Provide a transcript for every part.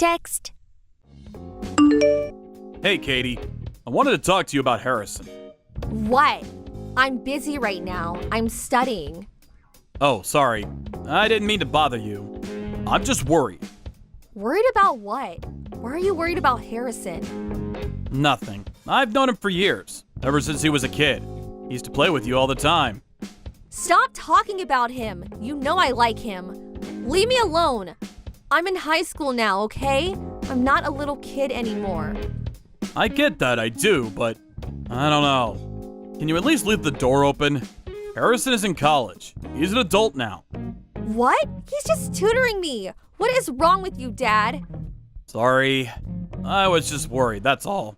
Text. Hey, Katie. I wanted to talk to you about Harrison. What? I'm busy right now. I'm studying. Oh, sorry. I didn't mean to bother you. I'm just worried. Worried about what? Why are you worried about Harrison? Nothing. I've known him for years, ever since he was a kid. He used to play with you all the time. Stop talking about him. You know I like him. Leave me alone. I'm in high school now, okay? I'm not a little kid anymore. I get that, I do, but I don't know. Can you at least leave the door open? Harrison is in college. He's an adult now. What? He's just tutoring me. What is wrong with you, Dad? Sorry. I was just worried, that's all.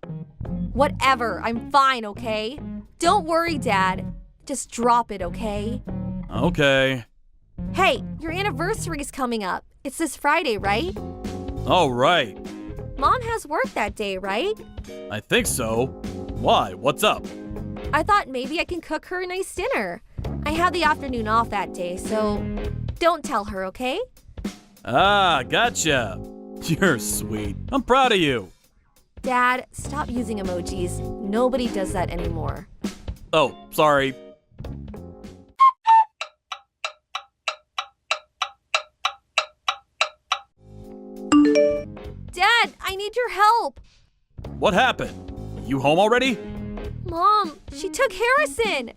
Whatever. I'm fine, okay? Don't worry, Dad. Just drop it, okay? Okay. Hey, your anniversary's coming up. It's this Friday, right? Oh, right. Mom has work that day, right? I think so. Why? What's up? I thought maybe I can cook her a nice dinner. I have the afternoon off that day, so don't tell her, okay? Ah, gotcha. You're sweet. I'm proud of you. Dad, stop using emojis. Nobody does that anymore. Oh, sorry. Dad, I need your help. What happened? You home already? Mom, she took Harrison.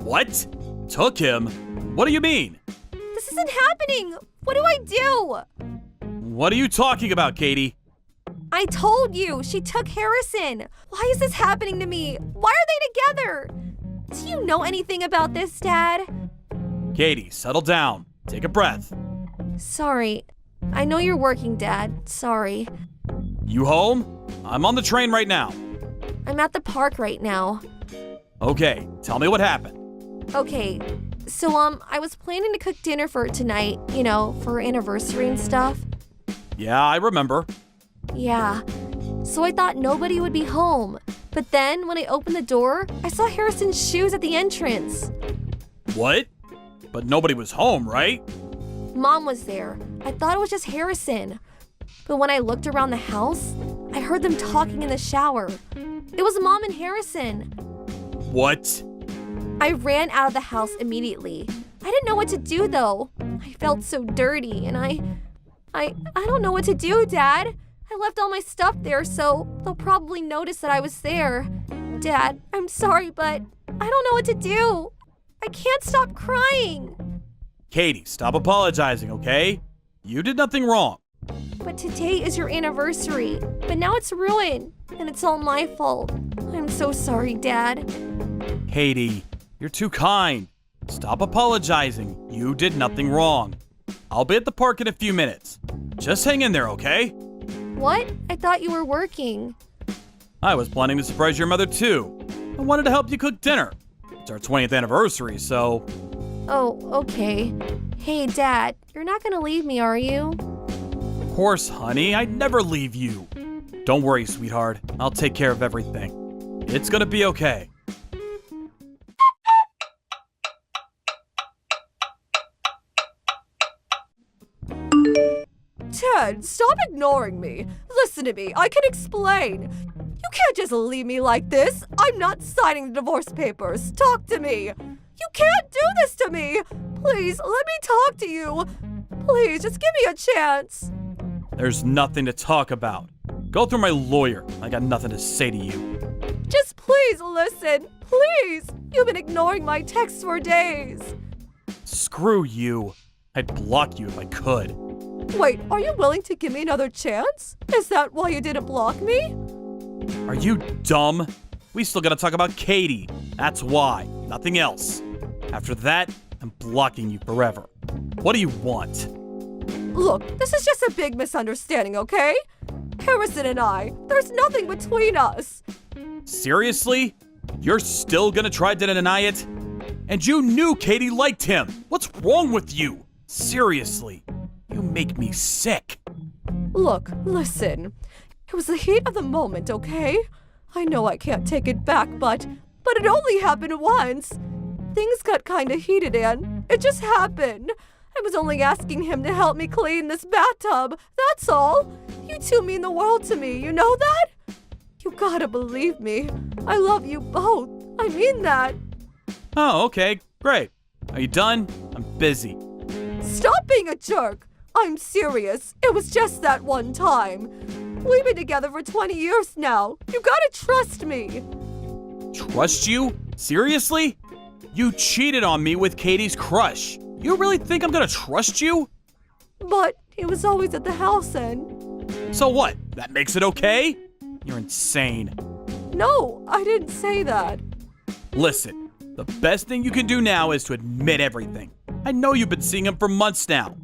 What? Took him? What do you mean? This isn't happening. What do I do? What are you talking about, Katie? I told you, she took Harrison. Why is this happening to me? Why are they together? Do you know anything about this, Dad? Katie, settle down. Take a breath. Sorry. I know you're working, Dad. Sorry. You home? I'm on the train right now. I'm at the park right now. Okay, tell me what happened. Okay, so I was planning to cook dinner for her tonight, for her anniversary and stuff. Yeah, I remember. Yeah. So I thought nobody would be home. But then when I opened the door, I saw Harrison's shoes at the entrance. What? But nobody was home, right? Mom was there. I thought it was just Harrison. But when I looked around the house, I heard them talking in the shower. It was Mom and Harrison. What? I ran out of the house immediately. I didn't know what to do though. I felt so dirty and I don't know what to do, Dad. I left all my stuff there, so they'll probably notice that I was there. Dad, I'm sorry, but I don't know what to do. I can't stop crying. Katie, stop apologizing, okay? You did nothing wrong. But today is your anniversary, but now it's ruined, and it's all my fault. I'm so sorry, Dad. Katie, you're too kind. Stop apologizing. You did nothing wrong. I'll be at the park in a few minutes. Just hang in there, okay? What? I thought you were working. I was planning to surprise your mother too. I wanted to help you cook dinner. It's our 20th anniversary, so... Oh, okay. Hey, Dad, you're not gonna leave me, are you? Of course, honey, I'd never leave you. Don't worry, sweetheart. I'll take care of everything. It's gonna be okay. Ted, stop ignoring me. Listen to me, I can explain. You can't just leave me like this. I'm not signing the divorce papers. Talk to me. You can't do this to me. Please, let me talk to you. Please, just give me a chance. There's nothing to talk about. Go through my lawyer. I got nothing to say to you. Just please listen. Please. You've been ignoring my texts for days. Screw you. I'd block you if I could. Wait, are you willing to give me another chance? Is that why you didn't block me? Are you dumb? We still gotta talk about Katie. That's why. Nothing else. After that, I'm blocking you forever. What do you want? Look, this is just a big misunderstanding, okay? Harrison and I, there's nothing between us. Seriously? You're still gonna try to deny it? And you knew Katie liked him. What's wrong with you? Seriously. You make me sick. Look, listen. It was the heat of the moment, okay? I know I can't take it back, but it only happened once. Things got kinda heated and it just happened. I was only asking him to help me clean this bathtub. That's all. You two mean the world to me, you know that? You gotta believe me. I love you both. I mean that. Oh, okay, great. Are you done? I'm busy. Stop being a jerk. I'm serious. It was just that one time. We've been together for 20 years now. You gotta trust me. Trust you? Seriously? You cheated on me with Katie's crush. You really think I'm gonna trust you? But he was always at the house and... So what? That makes it okay? You're insane. No, I didn't say that. Listen, the best thing you can do now is to admit everything. I know you've been seeing him for months now.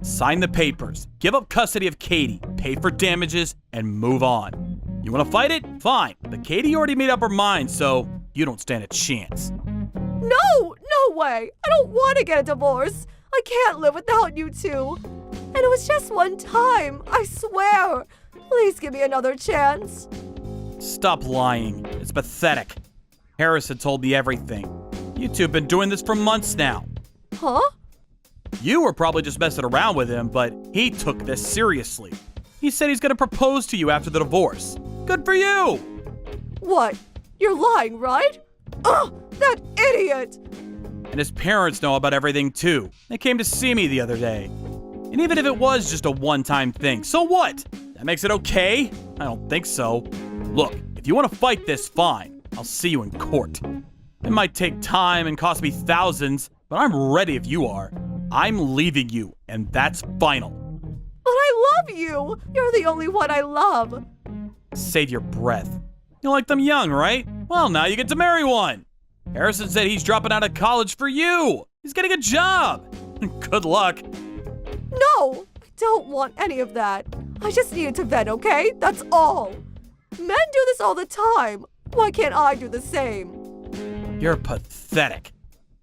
Sign the papers, give up custody of Katie, pay for damages, and move on. You want to fight it? Fine, but Katie already made up her mind, so you don't stand a chance. No way. I don't want to get a divorce. I can't live without you two. And it was just one time, I swear. Please give me another chance. Stop lying. It's pathetic. Harrison told me everything. You two have been doing this for months now. Huh? You were probably just messing around with him, but he took this seriously. He said he's gonna propose to you after the divorce. Good for you! What? You're lying, right? Ugh, that idiot! And his parents know about everything too. They came to see me the other day. And even if it was just a one-time thing, so what? That makes it okay? I don't think so. Look, if you want to fight this, fine. I'll see you in court. It might take time and cost me thousands, but I'm ready if you are. I'm leaving you, and that's final. But I love you! You're the only one I love. Save your breath. You like them young, right? Well, now you get to marry one. Harrison said he's dropping out of college for you. He's getting a job. Good luck. No, I don't want any of that. I just needed to vent, okay? That's all. Men do this all the time. Why can't I do the same? You're pathetic.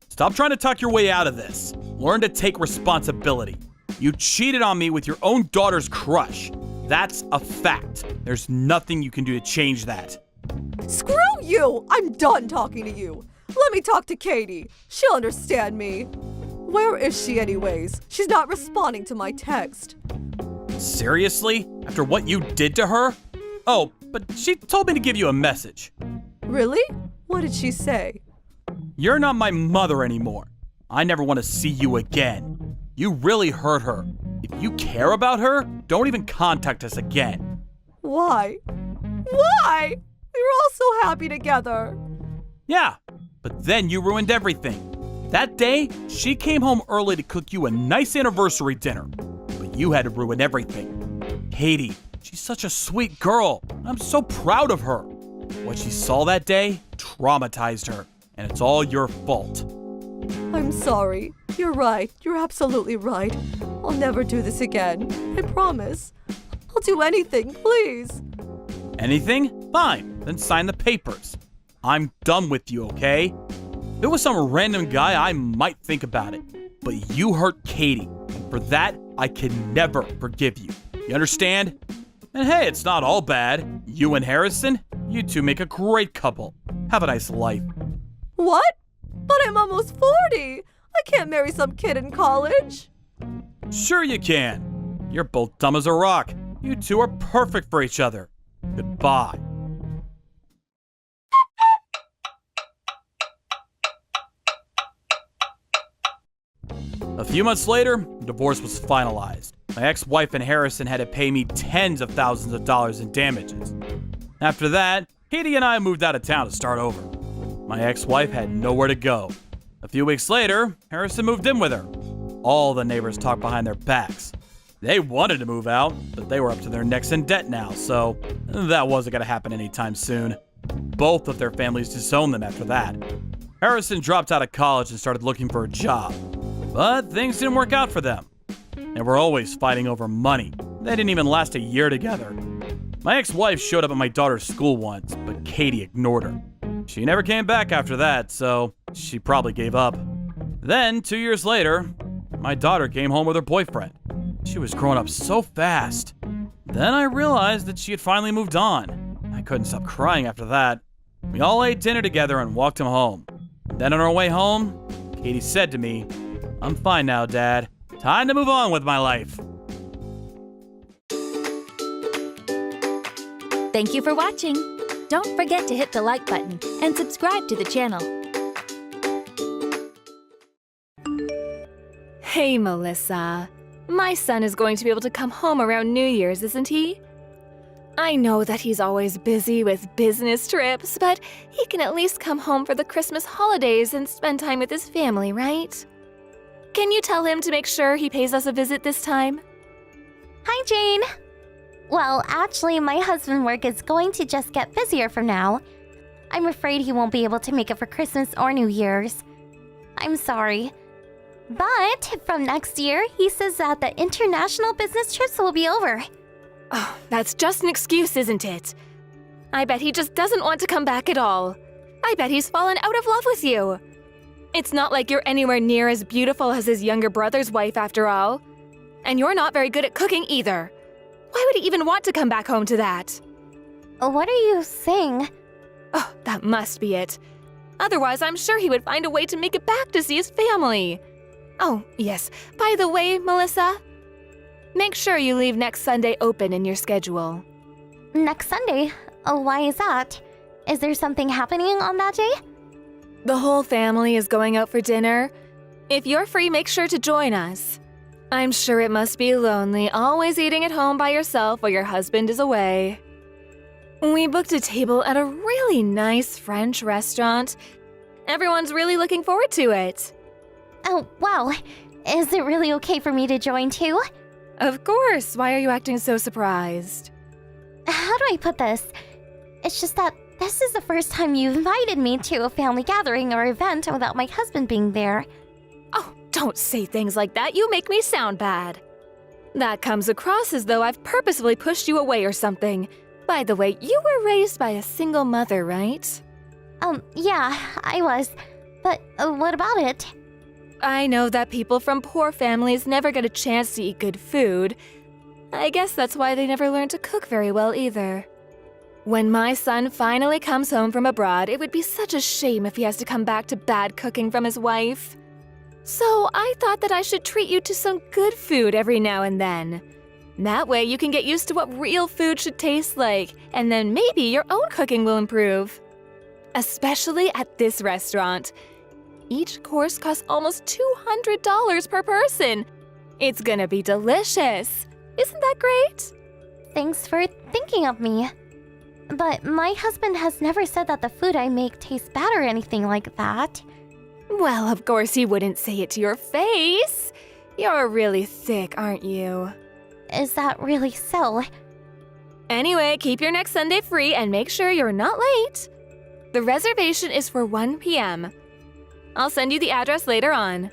Stop trying to talk your way out of this. Learn to take responsibility. You cheated on me with your own daughter's crush. That's a fact. There's nothing you can do to change that. Screw you! I'm done talking to you. Let me talk to Katie. She'll understand me. Where is she anyways? She's not responding to my text. Seriously? After what you did to her? Oh, but she told me to give you a message. Really? What did she say? You're not my mother anymore. I never want to see you again. You really hurt her. If you care about her, don't even contact us again. Why? Why? We were all so happy together. Yeah, but then you ruined everything. That day, she came home early to cook you a nice anniversary dinner, but you had to ruin everything. Katie, she's such a sweet girl. I'm so proud of her. What she saw that day traumatized her, and it's all your fault. I'm sorry. You're right. You're absolutely right. I'll never do this again. I promise. I'll do anything, please. Anything? Fine, then sign the papers. I'm done with you, okay? If it was some random guy, I might think about it. But you hurt Katie, and for that, I can never forgive you. You understand? And hey, it's not all bad. You and Harrison, you two make a great couple. Have a nice life. What? But I'm almost 40. I can't marry some kid in college. Sure you can. You're both dumb as a rock. You two are perfect for each other. Goodbye. A few months later, the divorce was finalized. My ex-wife and Harrison had to pay me tens of thousands of dollars in damages. After that, Katie and I moved out of town to start over. My ex-wife had nowhere to go. A few weeks later, Harrison moved in with her. All the neighbors talked behind their backs. They wanted to move out, but they were up to their necks in debt now, so that wasn't going to happen anytime soon. Both of their families disowned them after that. Harrison dropped out of college and started looking for a job. But things didn't work out for them. They were always fighting over money. They didn't even last a year together. My ex-wife showed up at my daughter's school once, but Katie ignored her. She never came back after that, so she probably gave up. Then, 2 years later, my daughter came home with her boyfriend. She was growing up so fast. Then I realized that she had finally moved on. I couldn't stop crying after that. We all ate dinner together and walked him home. Then on our way home, Katie said to me, "I'm fine now, Dad. Time to move on with my life. Thank you for watching. Don't forget to hit the like button and subscribe to the channel. Hey, Melissa. My son is going to be able to come home around New Year's, isn't he? I know that he's always busy with business trips, but he can at least come home for the Christmas holidays and spend time with his family, right? Can you tell him to make sure he pays us a visit this time? Hi, Jane. Well, actually, my husband's work is going to just get busier from now. I'm afraid he won't be able to make it for Christmas or New Year's. I'm sorry. But from next year, he says that the international business trips will be over. Oh, that's just an excuse, isn't it? I bet he just doesn't want to come back at all. I bet he's fallen out of love with you. It's not like you're anywhere near as beautiful as his younger brother's wife, after all. And you're not very good at cooking either. Why would he even want to come back home to that? What are you saying? Oh, that must be it. Otherwise, I'm sure he would find a way to make it back to see his family. Oh, yes. By the way, Melissa, make sure you leave next Sunday open in your schedule. Next Sunday? Oh, why is that? Is there something happening on that day? The whole family is going out for dinner. If you're free, make sure to join us. I'm sure it must be lonely, always eating at home by yourself while your husband is away. We booked a table at a really nice French restaurant. Everyone's really looking forward to it. Oh, wow. Is it really okay for me to join too? Of course. Why are you acting so surprised? How do I put this? It's just that this is the first time you've invited me to a family gathering or event without my husband being there. Oh, don't say things like that. You make me sound bad. That comes across as though I've purposefully pushed you away or something. By the way, you were raised by a single mother, right? Yeah, I was. But what about it? I know that people from poor families never get a chance to eat good food. I guess that's why they never learn to cook very well either. When my son finally comes home from abroad, it would be such a shame if he has to come back to bad cooking from his wife. So I thought that I should treat you to some good food every now and then. That way you can get used to what real food should taste like, and then maybe your own cooking will improve. Especially at this restaurant. Each course costs almost $200 per person. It's gonna be delicious. Isn't that great? Thanks for thinking of me. But my husband has never said that the food I make tastes bad or anything like that. Well, of course he wouldn't say it to your face. You're really thick, aren't you? Is that really so? Anyway, keep your next Sunday free and make sure you're not late. The reservation is for 1 p.m. I'll send you the address later on.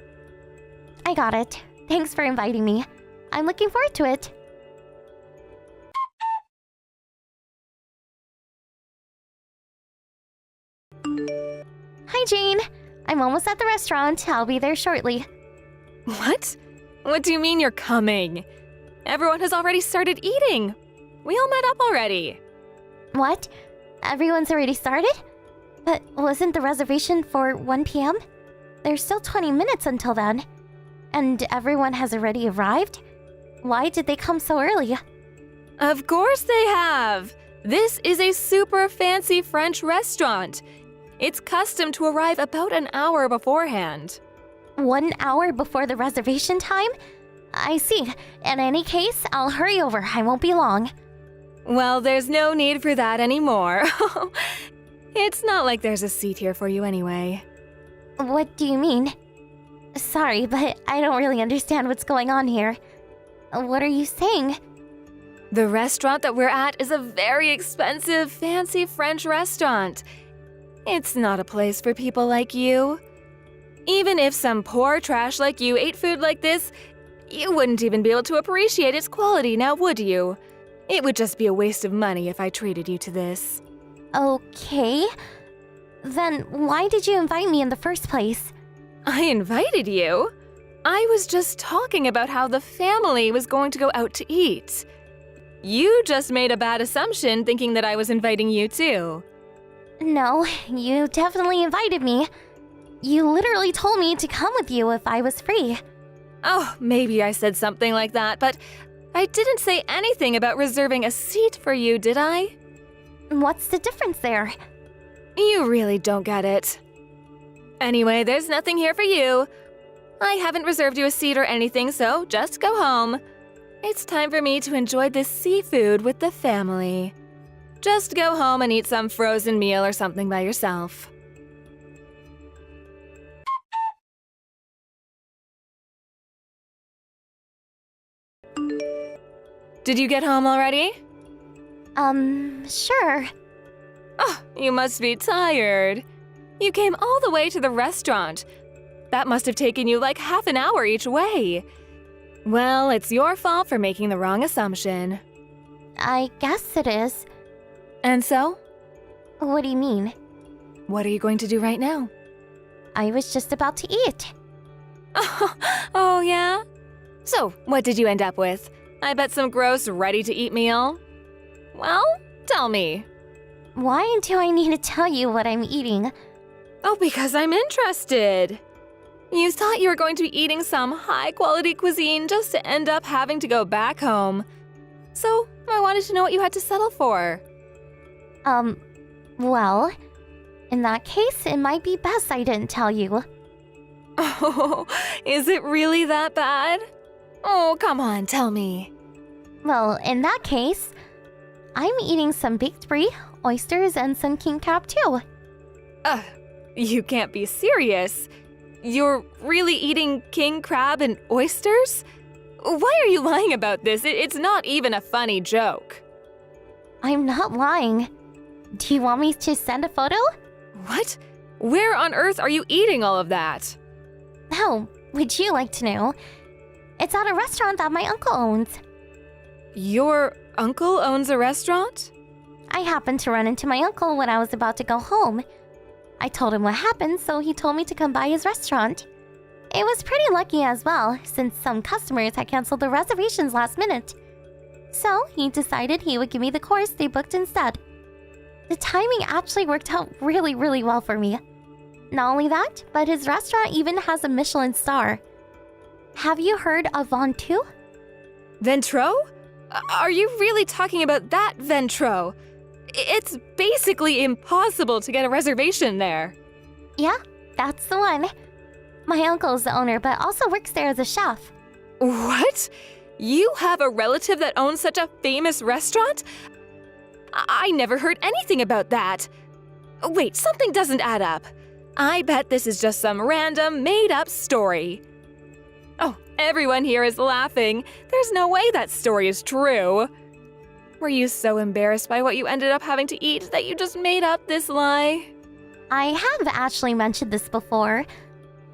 I got it. Thanks for inviting me. I'm looking forward to it. Hi, Jane. I'm almost at the restaurant. I'll be there shortly. What? What do you mean you're coming? Everyone has already started eating. We all met up already. What? Everyone's already started? But wasn't the reservation for 1 p.m.? There's still 20 minutes until then. And everyone has already arrived? Why did they come so early? Of course they have. This is a super fancy French restaurant. It's custom to arrive about an hour beforehand. 1 hour before the reservation time? I see. In any case, I'll hurry over. I won't be long. Well, there's no need for that anymore. It's not like there's a seat here for you anyway. What do you mean? Sorry, but I don't really understand what's going on here. What are you saying? The restaurant that we're at is a very expensive, fancy French restaurant. It's not a place for people like you. Even if some poor trash like you ate food like this, you wouldn't even be able to appreciate its quality, now would you? It would just be a waste of money if I treated you to this. Okay. Then why did you invite me in the first place? I invited you? I was just talking about how the family was going to go out to eat. You just made a bad assumption thinking that I was inviting you too. No, you definitely invited me. You literally told me to come with you if I was free. Oh, maybe I said something like that, but I didn't say anything about reserving a seat for you, did I? What's the difference there? You really don't get it. Anyway, there's nothing here for you. I haven't reserved you a seat or anything, so just go home. It's time for me to enjoy this seafood with the family. Just go home and eat some frozen meal or something by yourself. Did you get home already? Sure. Oh, you must be tired. You came all the way to the restaurant. That must have taken you like half an hour each way. Well, it's your fault for making the wrong assumption. I guess it is. And so, What do you mean? what are you going to do right now? I was just about to eat. Oh, yeah? So, what did you end up with? I bet some gross, ready-to-eat meal? Well, tell me. Why do I need to tell you what I'm eating? Oh, because I'm interested. You thought you were going to be eating some high-quality cuisine just to end up having to go back home. So, I wanted to know what you had to settle for. Well, in that case, it might be best I didn't tell you. Oh, is it really that bad? Oh, come on, tell me. Well, in that case, I'm eating some baked brie, oysters, and some king crab too. You can't be serious. You're really eating king crab and oysters? Why are you lying about this? It's not even a funny joke. I'm not lying. Do you want me to send a photo? What? Where on earth are you eating all of that? Oh, would you like to know? It's at a restaurant that my uncle owns. Your uncle owns a restaurant? I happened to run into my uncle when I was about to go home. I told him what happened, so he told me to come by his restaurant. It was pretty lucky as well, since some customers had canceled their reservations last minute. So he decided he would give me the course they booked instead. The timing actually worked out really, really well for me. Not only that, but his restaurant even has a Michelin star. Have you heard of Ventoux? Ventro? Are you really talking about that Ventro? It's basically impossible to get a reservation there. Yeah, that's the one. My uncle is the owner, but also works there as a chef. What? You have a relative that owns such a famous restaurant? I never heard anything about that. Wait, something doesn't add up. I bet this is just some random, made-up story. Oh, everyone here is laughing. There's no way that story is true. Were you so embarrassed by what you ended up having to eat that you just made up this lie? I have actually mentioned this before,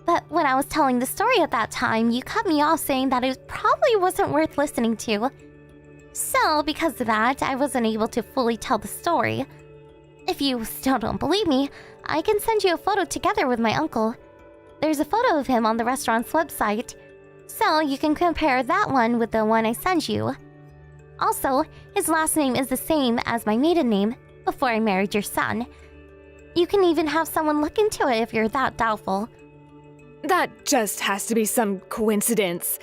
but when I was telling the story at that time, you cut me off saying that it probably wasn't worth listening to. So, because of that, I wasn't able to fully tell the story. If you still don't believe me, I can send you a photo together with my uncle. There's a photo of him on the restaurant's website, so you can compare that one with the one I sent you. Also, his last name is the same as my maiden name before I married your son. You can even have someone look into it if you're that doubtful. That just has to be some coincidence.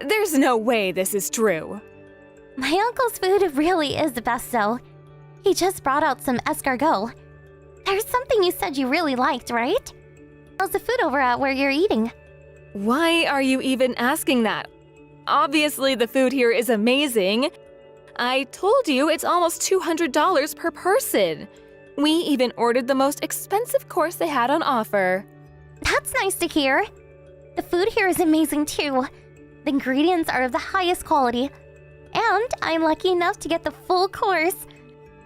There's no way this is true. My uncle's food really is the best, though. He just brought out some escargot. There's something you said you really liked, right? How's the food over at where you're eating? Why are you even asking that? Obviously, the food here is amazing. I told you it's almost $200 per person. We even ordered the most expensive course they had on offer. That's nice to hear. The food here is amazing, too. The ingredients are of the highest quality. And I'm lucky enough to get the full course.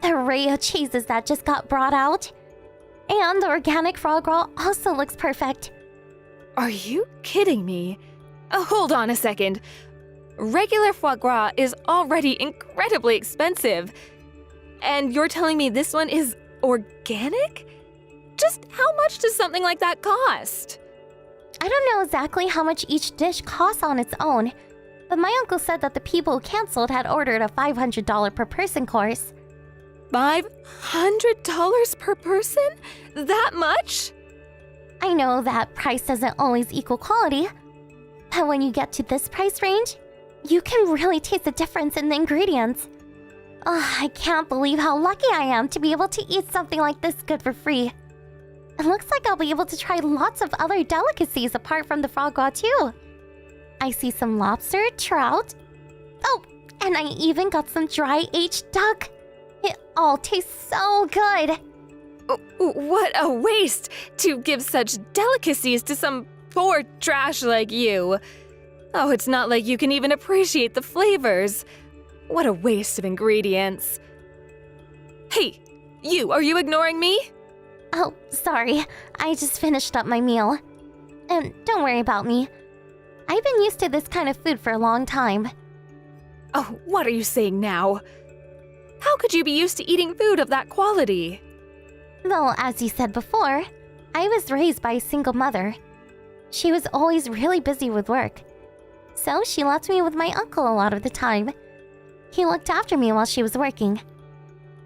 The array of cheeses that just got brought out. And the organic foie gras also looks perfect. Are you kidding me? Hold on a second. Regular foie gras is already incredibly expensive. And you're telling me this one is organic? Just how much does something like that cost? I don't know exactly how much each dish costs on its own, but my uncle said that the people who canceled had ordered a $500 per person course. $500 per person? That much? I know that price doesn't always equal quality, But when you get to this price range, you can really taste the difference in the ingredients. Oh, I can't believe how lucky I am to be able to eat something like this good for free. It looks like I'll be able to try lots of other delicacies apart from the foie gras too. I see some lobster, trout. Oh, and I even got some dry aged duck. It all tastes so good. What a waste to give such delicacies to some poor trash like you. Oh, it's not like you can even appreciate the flavors. What a waste of ingredients. Hey, are you ignoring me? Oh, sorry. I just finished up my meal. And don't worry about me. I've been used to this kind of food for a long time. Oh, what are you saying now? How could you be used to eating food of that quality? Well, as you said before, I was raised by a single mother. She was always really busy with work. So she left me with my uncle a lot of the time. He looked after me while she was working.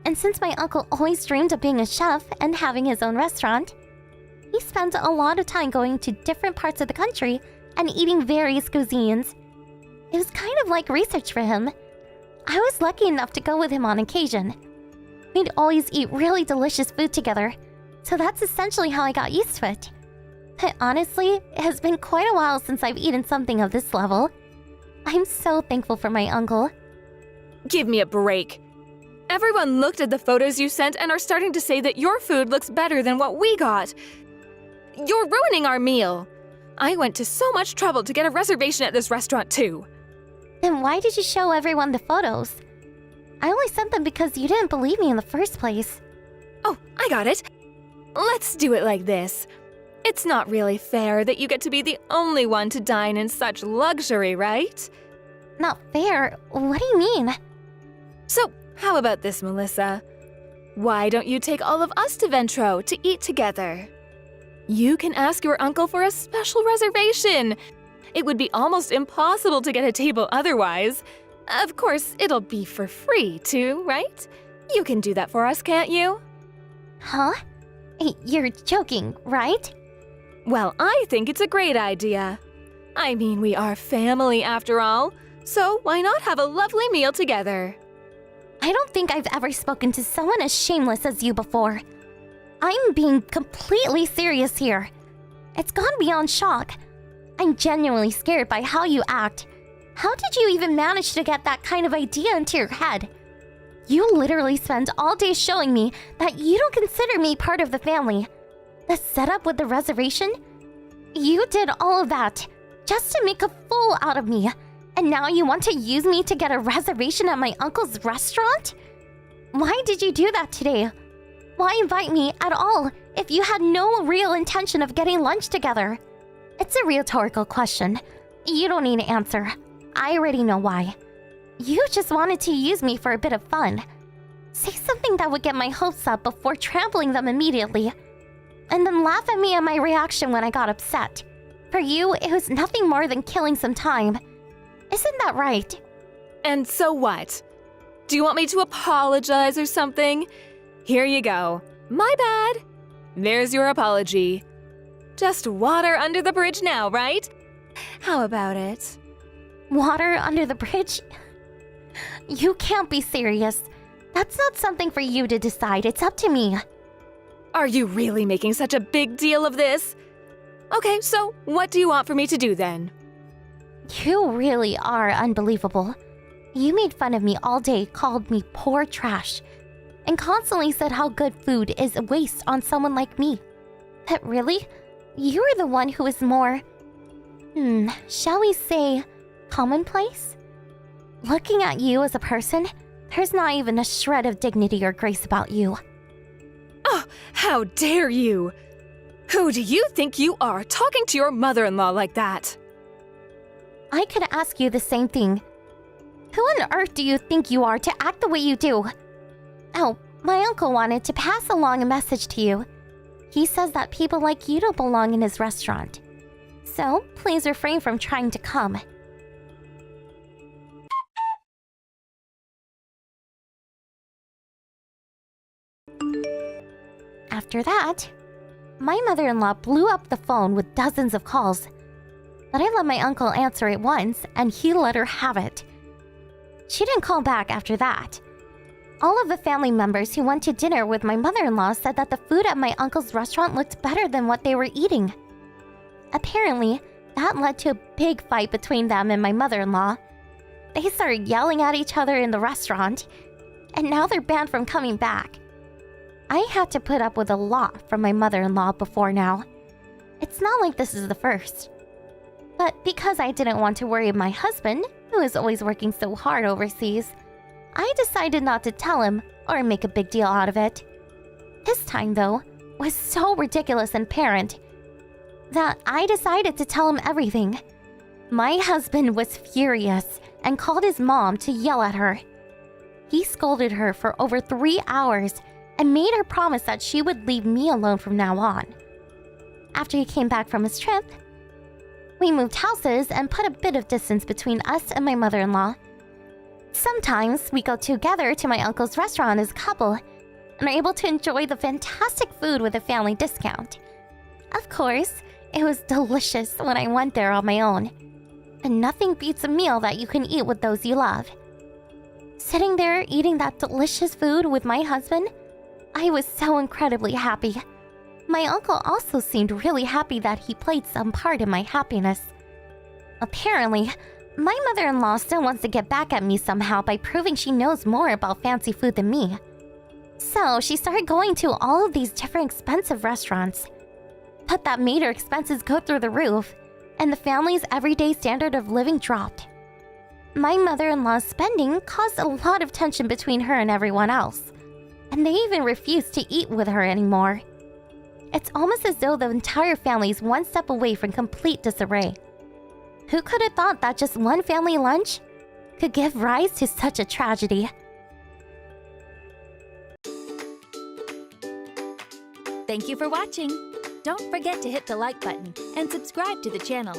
And since my uncle always dreamed of being a chef and having his own restaurant, he spent a lot of time going to different parts of the country and eating various cuisines. It was kind of like research for him. I was lucky enough to go with him on occasion. We'd always eat really delicious food together, so that's essentially how I got used to it. But honestly, it has been quite a while since I've eaten something of this level. I'm so thankful for my uncle. Give me a break. Everyone looked at the photos you sent and are starting to say that your food looks better than what we got. You're ruining our meal. I went to so much trouble to get a reservation at this restaurant too. Then why did you show everyone the photos? I only sent them because you didn't believe me in the first place. Oh, I got it. Let's do it like this. It's not really fair that you get to be the only one to dine in such luxury, right? Not fair? What do you mean? So, how about this, Melissa? Why don't you take all of us to Ventro to eat together? You can ask your uncle for a special reservation. It would be almost impossible to get a table otherwise. Of course, it'll be for free too, right? You can do that for us, can't you? Huh? You're joking, right? Well, I think it's a great idea. I mean, we are family after all, so why not have a lovely meal together? I don't think I've ever spoken to someone as shameless as you before. I'm being completely serious here. It's gone beyond shock. I'm genuinely scared by how you act. How did you even manage to get that kind of idea into your head? You literally spend all day showing me that you don't consider me part of the family. The setup with the reservation? You did all of that just to make a fool out of me. And now you want to use me to get a reservation at my uncle's restaurant? Why did you do that today? Why invite me at all if you had no real intention of getting lunch together? It's a rhetorical question. You don't need to answer. I already know why. You just wanted to use me for a bit of fun. Say something that would get my hopes up before trampling them immediately. And then laugh at me at my reaction when I got upset. For you, it was nothing more than killing some time. Isn't that right? And so what? Do you want me to apologize or something? Here you go. My bad. There's your apology. Just water under the bridge now, right? How about it? Water under the bridge? You can't be serious. That's not something for you to decide. It's up to me. Are you really making such a big deal of this? Okay, so what do you want for me to do then? You really are unbelievable. You made fun of me all day, called me poor trash, and constantly said how good food is a waste on someone like me. But really, you're the one who is more, shall we say, commonplace? Looking at you as a person, there's not even a shred of dignity or grace about you. Oh, how dare you! Who do you think you are talking to your mother-in-law like that? I could ask you the same thing. Who on earth do you think you are to act the way you do? Oh, my uncle wanted to pass along a message to you. He says that people like you don't belong in his restaurant. So, please refrain from trying to come. After that, my mother-in-law blew up the phone with dozens of calls. but I let my uncle answer it once, and he let her have it. She didn't call back after that. All of the family members who went to dinner with my mother-in-law said that the food at my uncle's restaurant looked better than what they were eating. Apparently, that led to a big fight between them and my mother-in-law. They started yelling at each other in the restaurant, and now they're banned from coming back. I had to put up with a lot from my mother-in-law before now. It's not like this is the first. But because I didn't want to worry my husband, who is always working so hard overseas, I decided not to tell him or make a big deal out of it. This time, though, was so ridiculous and apparent that I decided to tell him everything. My husband was furious and called his mom to yell at her. He scolded her for over 3 hours and made her promise that she would leave me alone from now on. After he came back from his trip, we moved houses and put a bit of distance between us and my mother-in-law. Sometimes we go together to my uncle's restaurant as a couple and are able to enjoy the fantastic food with a family discount. Of course, it was delicious when I went there on my own. And nothing beats a meal that you can eat with those you love. Sitting there eating that delicious food with my husband, I was so incredibly happy. My uncle also seemed really happy that he played some part in my happiness. Apparently, my mother-in-law still wants to get back at me somehow by proving she knows more about fancy food than me. So she started going to all of these different expensive restaurants. But that made her expenses go through the roof, and the family's everyday standard of living dropped. My mother-in-law's spending caused a lot of tension between her and everyone else, and they even refused to eat with her anymore. It's almost as though the entire family is one step away from complete disarray. Who could have thought that just one family lunch could give rise to such a tragedy? Thank you for watching. Don't forget to hit the like button and subscribe to the channel.